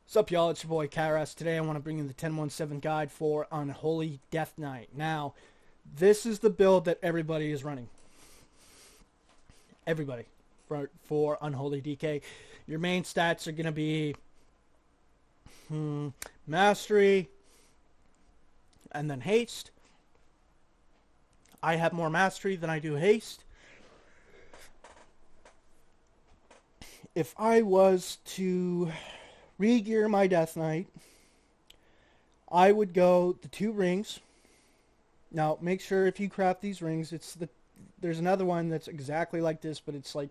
Sup y'all, it's your boy Kairos. Today I want to bring you the 10.17 guide for Unholy Death Knight. Now, this is the build that everybody is running. Everybody. For Unholy Decay. Your main stats are going to be Mastery and then Haste. I have more Mastery than I do Haste. If I was to re-gear my Death Knight, I would go the 2 rings. Now, make sure if you craft these rings, there's another one that's exactly like this, but it's like,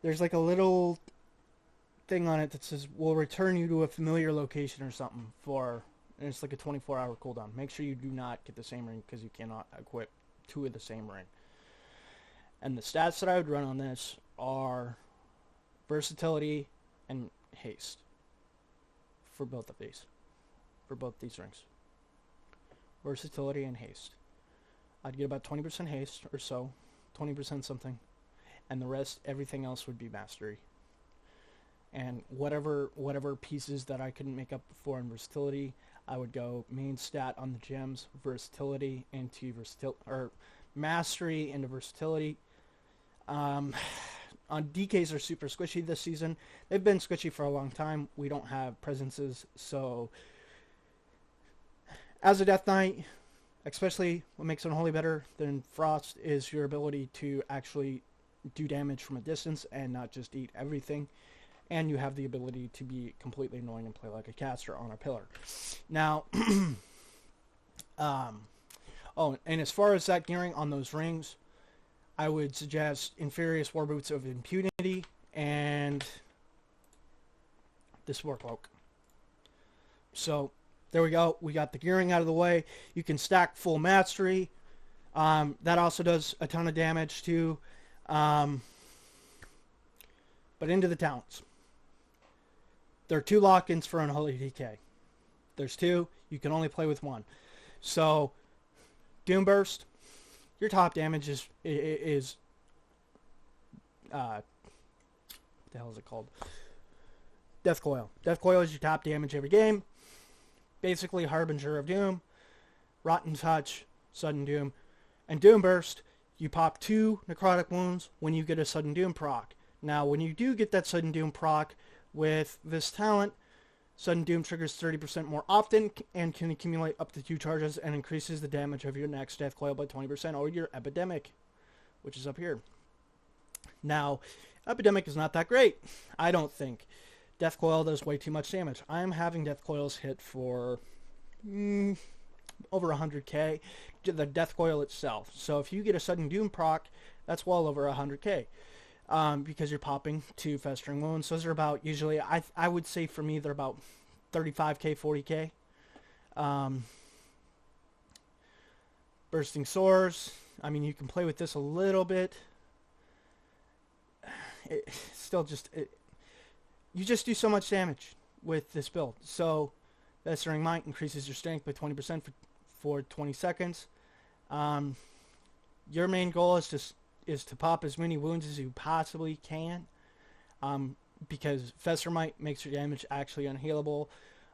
there's like a little thing on it that says, will return you to a familiar location or something and it's like a 24-hour cooldown. Make sure you do not get the same ring because you cannot equip 2 of the same ring. And the stats that I would run on this are versatility and haste. For both these rings. Versatility and haste. I'd get about 20% haste or so, 20% something, and the rest, everything else would be mastery. And whatever pieces that I couldn't make up before in versatility, I would go main stat on the gems, versatility into mastery into versatility. On DKs are super squishy this season. They've been squishy for a long time. We don't have presences, so as a Death Knight, especially what makes Unholy better than Frost is your ability to actually do damage from a distance and not just eat everything. And you have the ability to be completely annoying and play like a caster on a pillar. Now, oh, and as far as that gearing on those rings, I would suggest Inferious War Boots of Impunity and this War Cloak. So, there we go. We got the gearing out of the way. You can stack full mastery. That also does a ton of damage too. But into the talents. There are 2 lock-ins for Unholy Decay. There's 2. You can only play with 1. So, Doom Burst. Your top damage is what the hell is it called? Death Coil. Death Coil is your top damage every game. Basically, Harbinger of Doom, Rotten Touch, Sudden Doom, and Doom Burst. You pop 2 necrotic wounds when you get a Sudden Doom proc. Now, when you do get that Sudden Doom proc with this talent, Sudden Doom triggers 30% more often and can accumulate up to 2 charges and increases the damage of your next Death Coil by 20% or your Epidemic, which is up here. Now, Epidemic is not that great, I don't think. Death Coil does way too much damage. I am having Death Coils hit for over 100k, the Death Coil itself. So if you get a Sudden Doom proc, that's well over 100k. Because you're popping 2 festering wounds. Those are about, usually, I would say for me, they're about 35k, 40k. Bursting Sores. I mean, you can play with this a little bit. You just do so much damage with this build. So, Festering Might increases your strength by 20% for 20 seconds. Your main goal is to pop as many wounds as you possibly can, because Fester Might makes your damage actually unhealable.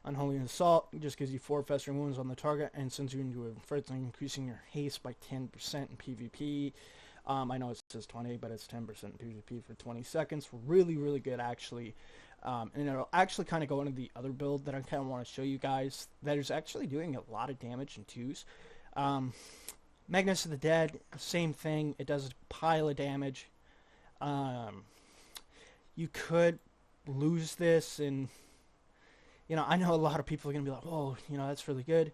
Unholy Assault just gives you 4 festering wounds on the target and sends you into a further, increasing your haste by 10% in PvP. I know it says 20, but it's 10% in PvP for 20 seconds. Really, really good actually. And it'll actually kind of go into the other build that I kind of want to show you guys that is actually doing a lot of damage in 2s. Magnus of the Dead, same thing. It does a pile of damage. You could lose this, and I know a lot of people are gonna be like, "Oh, that's really good,"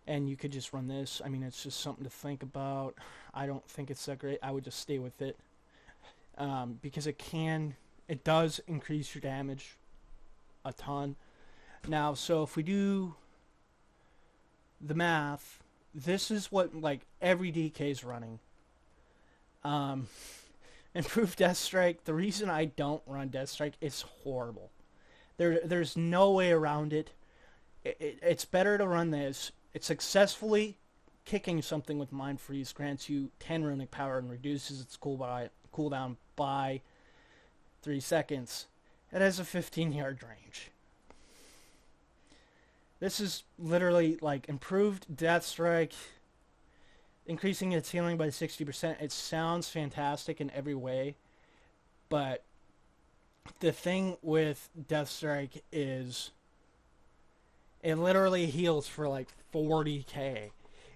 and you could just run this. I mean, it's just something to think about. I don't think it's that great. I would just stay with it because it does increase your damage a ton. Now, so if we do the math. This is what, like, every DK is running. Improved Death Strike. The reason I don't run Death Strike is horrible. There's no way around it. It's better to run this. It successfully kicking something with Mind Freeze grants you 10 runic power and reduces its cooldown by 3 seconds. It has a 15-yard range. This is literally like improved Death Strike, increasing its healing by 60%. It sounds fantastic in every way, but the thing with Death Strike is it literally heals for like 40k.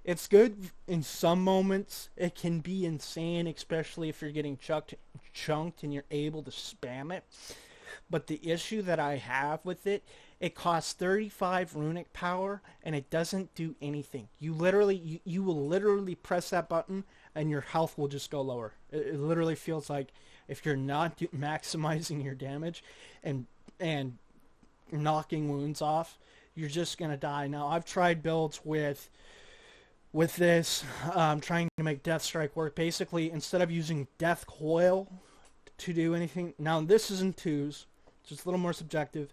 It's good in some moments. It can be insane, especially if you're getting chunked and you're able to spam it. But the issue that I have with it, it costs 35 runic power and it doesn't do anything. You will literally press that button and your health will just go lower. It literally feels like if you're not maximizing your damage and knocking wounds off, you're just gonna die. Now I've tried builds with this, trying to make Death Strike work. Basically, instead of using Death Coil to do anything, now this is in twos, so it's a little more subjective,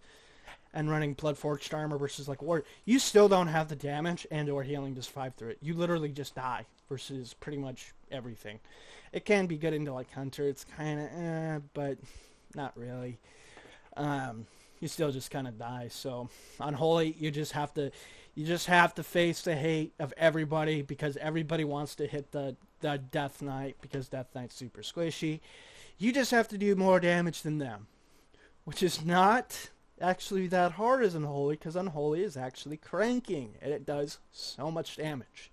and running Bloodforged Armor versus like Warrior, you still don't have the damage and or healing to survive through it. You literally just die versus pretty much everything. It can be good into like Hunter, it's kind of but not really. You still just kind of die. So Unholy, you just have to face the hate of everybody because everybody wants to hit the Death Knight because Death Knight's super squishy. You just have to do more damage than them, which is not actually that hard as Unholy because Unholy is actually cranking and it does so much damage.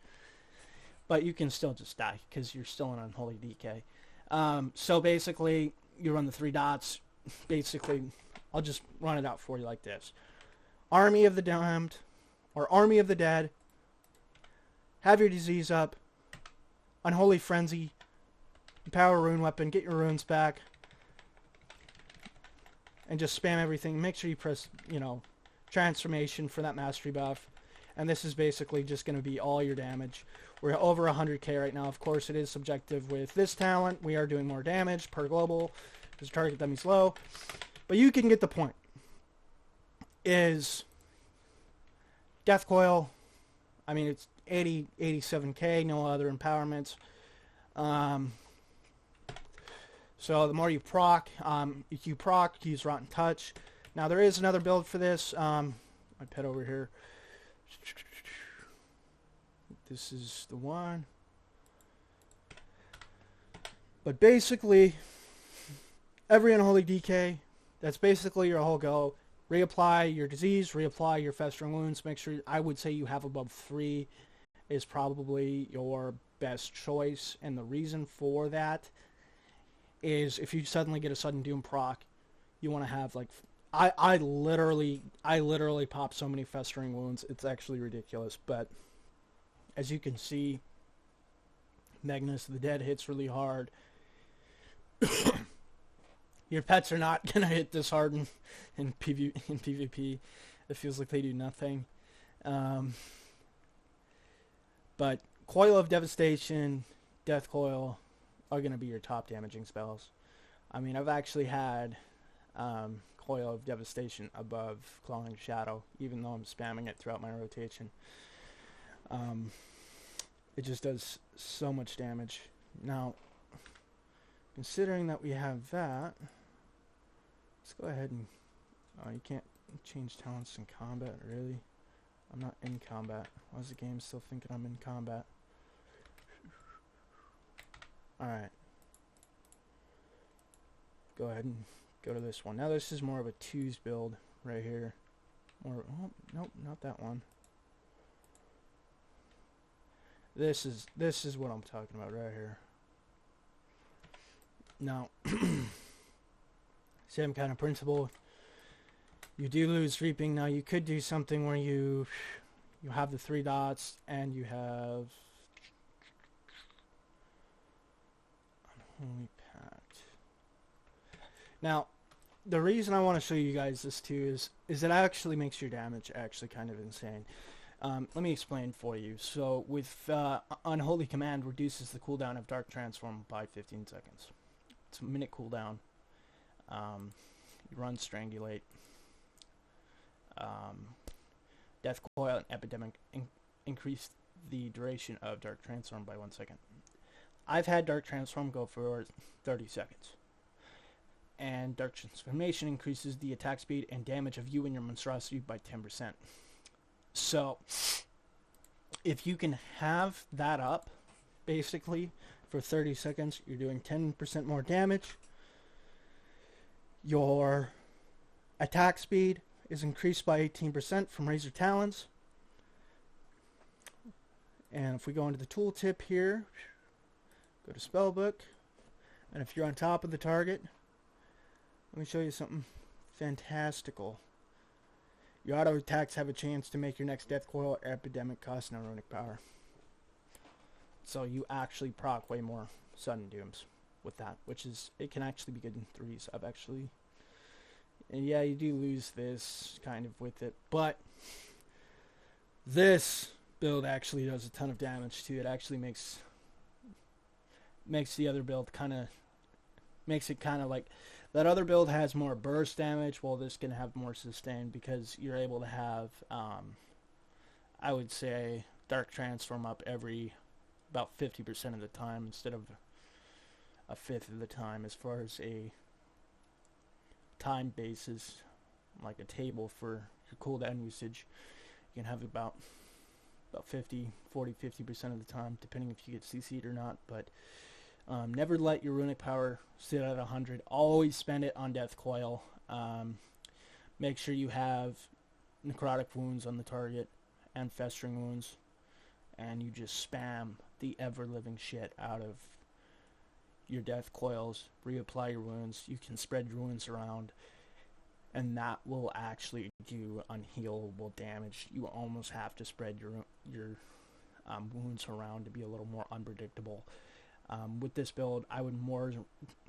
But you can still just die because you're still an Unholy Decay. So basically, you run the 3 dots. Basically, I'll just run it out for you like this. Army of the Damned, or Army of the Dead. Have your disease up. Unholy Frenzy. Power Rune Weapon. Get your runes back. And just spam everything. Make sure you press, Transformation for that Mastery buff. And this is basically just going to be all your damage. We're over 100k right now. Of course, it is subjective with this talent. We are doing more damage per global because target dummy's low. But you can get the point. Is Death Coil, I mean, it's 87k, no other empowerments. So the more you proc, if you proc, use Rotten Touch. Now there is another build for this. My pet over here. This is the one. But basically, every Unholy Decay, that's basically your whole go. Reapply your disease, reapply your festering wounds. Make sure, I would say you have above 3 is probably your best choice. And the reason for that is if you suddenly get a sudden doom proc, you want to have like, I literally pop so many festering wounds. It's actually ridiculous. But as you can see, Magnus of the Dead hits really hard. Your pets are not going to hit this hard in PvP. It feels like they do nothing. But Coil of Devastation, Death Coil are going to be your top damaging spells. I mean, I've actually had Coil of Devastation above Clawing Shadow, even though I'm spamming it throughout my rotation. It just does so much damage. Now, considering that we have that, let's go ahead and... Oh, you can't change talents in combat, really? I'm not in combat. Why is the game still thinking I'm in combat? Alright. Go ahead and go to this one. Now this is more of a 2s build right here. More, oh, nope, not that one. This is what I'm talking about right here. Now, same kind of principle. You do lose reaping. Now you could do something where you have the 3 dots and you have Unholy Pact. Now, the reason I want to show you guys this too is it actually makes your damage actually kind of insane. Let me explain for you. So with Unholy Command reduces the cooldown of Dark Transform by 15 seconds. It's a minute cooldown. You run Strangulate. Death Coil and Epidemic increase the duration of Dark Transform by 1 second. I've had Dark Transform go for 30 seconds. And Dark Transformation increases the attack speed and damage of you and your monstrosity by 10%. So if you can have that up, basically, for 30 seconds, you're doing 10% more damage. Your attack speed is increased by 18% from Razor Talons. And if we go into the tooltip here, go to Spellbook, and if you're on top of the target, let me show you something fantastical. Your auto attacks have a chance to make your next Death Coil or Epidemic cost no runic power. So you actually proc way more sudden dooms with that, which is, it can actually be good in threes. I've actually, and yeah, you do lose this kind of with it, but this build actually does a ton of damage too. It actually makes the other build makes it kind of like, that other build has more burst damage, while this can have more sustain, because you're able to have, I would say, Dark Transform up every about 50% of the time instead of a fifth of the time, as far as a time basis, like a table for your cooldown usage. You can have about 50% of the time, depending if you get CC'd or not. But never let your runic power sit at 100. Always spend it on Death Coil. Make sure you have necrotic wounds on the target and festering wounds, and you just spam the ever-living shit out of your Death Coils. Reapply your wounds. You can spread your wounds around, and that will actually do unhealable damage. You almost have to spread your wounds around to be a little more unpredictable. With this build, I would more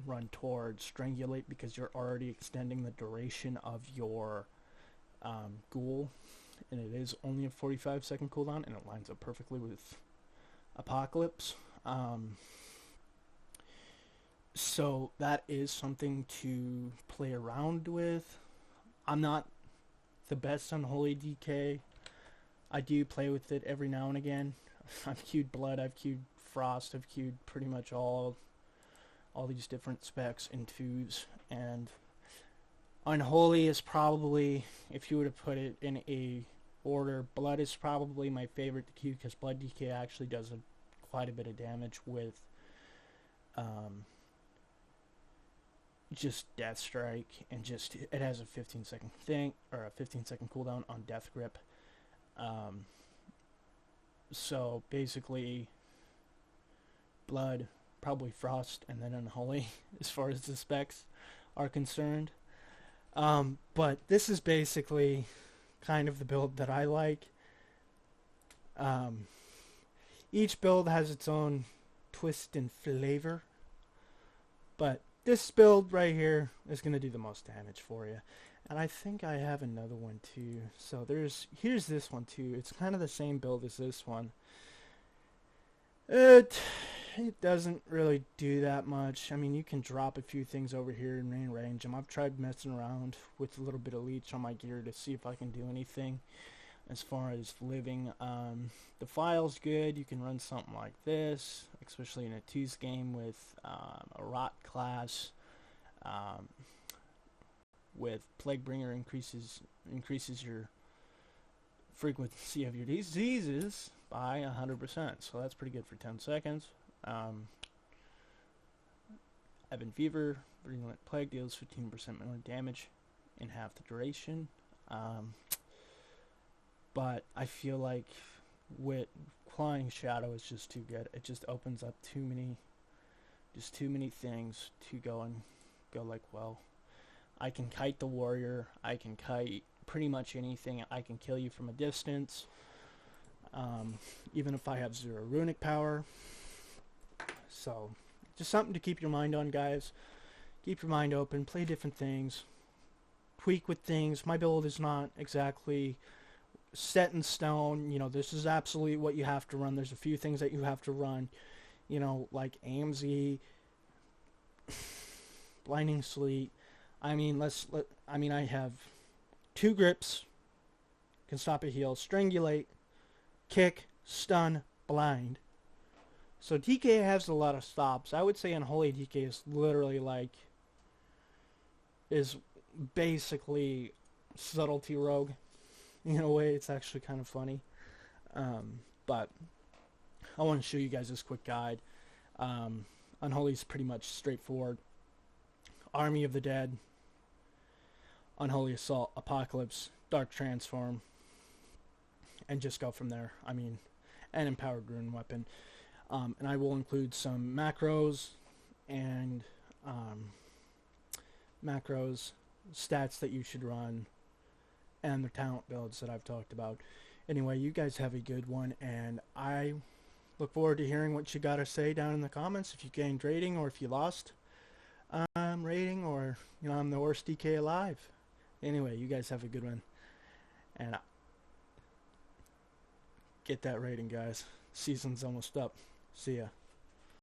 run towards Strangulate, because you're already extending the duration of your ghoul, and it is only a 45-second cooldown, and it lines up perfectly with Apocalypse. So that is something to play around with. I'm not the best Unholy Decay. I do play with it every now and again. I've queued Blood, I've queued Frost, I've queued pretty much all these different specs in twos, and Unholy is probably, if you were to put it in a order, Blood is probably my favorite to queue, because Blood DK actually does quite a bit of damage with just Death Strike, and just it has a 15-second thing, or a 15-second cooldown on Death Grip. So basically, Blood, probably Frost, and then Unholy as far as the specs are concerned. But this is basically kind of the build that I like. Each build has its own twist and flavor, but this build right here is going to do the most damage for you. And I think I have another one too. So here's this one too. It's kind of the same build as this one. It doesn't really do that much. I mean, you can drop a few things over here and range them. I've tried messing around with a little bit of leech on my gear to see if I can do anything as far as living. The file's good. You can run something like this, especially in a twos game with a rot class. With Plaguebringer increases your frequency of your diseases by 100%, so that's pretty good for 10 seconds. Ebon Fever, Virulent Plague deals 15% more damage in half the duration. But I feel like with Clawing Shadow is just too good. It just opens up too many things to go like, well, I can kite the warrior, I can kite pretty much anything, I can kill you from a distance, even if I have 0 runic power. So, just something to keep your mind on, guys. Keep your mind open, play different things, tweak with things. My build is not exactly set in stone. You know, this is absolutely what you have to run. There's a few things that you have to run, you know, like AMZ, Blinding Sleet. I mean, I have 2 grips, can stop a heal, Strangulate, kick, stun, blind. So DK has a lot of stops. I would say Unholy DK is literally like, is basically Subtlety Rogue. In a way, it's actually kind of funny. But I want to show you guys this quick guide. Unholy is pretty much straightforward. Army of the Dead, Unholy Assault, Apocalypse, Dark Transform, and just go from there. I mean, an empowered rune weapon. And I will include some macros and stats that you should run, and the talent builds that I've talked about. Anyway, you guys have a good one, and I look forward to hearing what you got to say down in the comments. If you gained rating or if you lost rating, or I'm the worst DK alive. Anyway, you guys have a good one, and get that rating, guys. Season's almost up. See ya.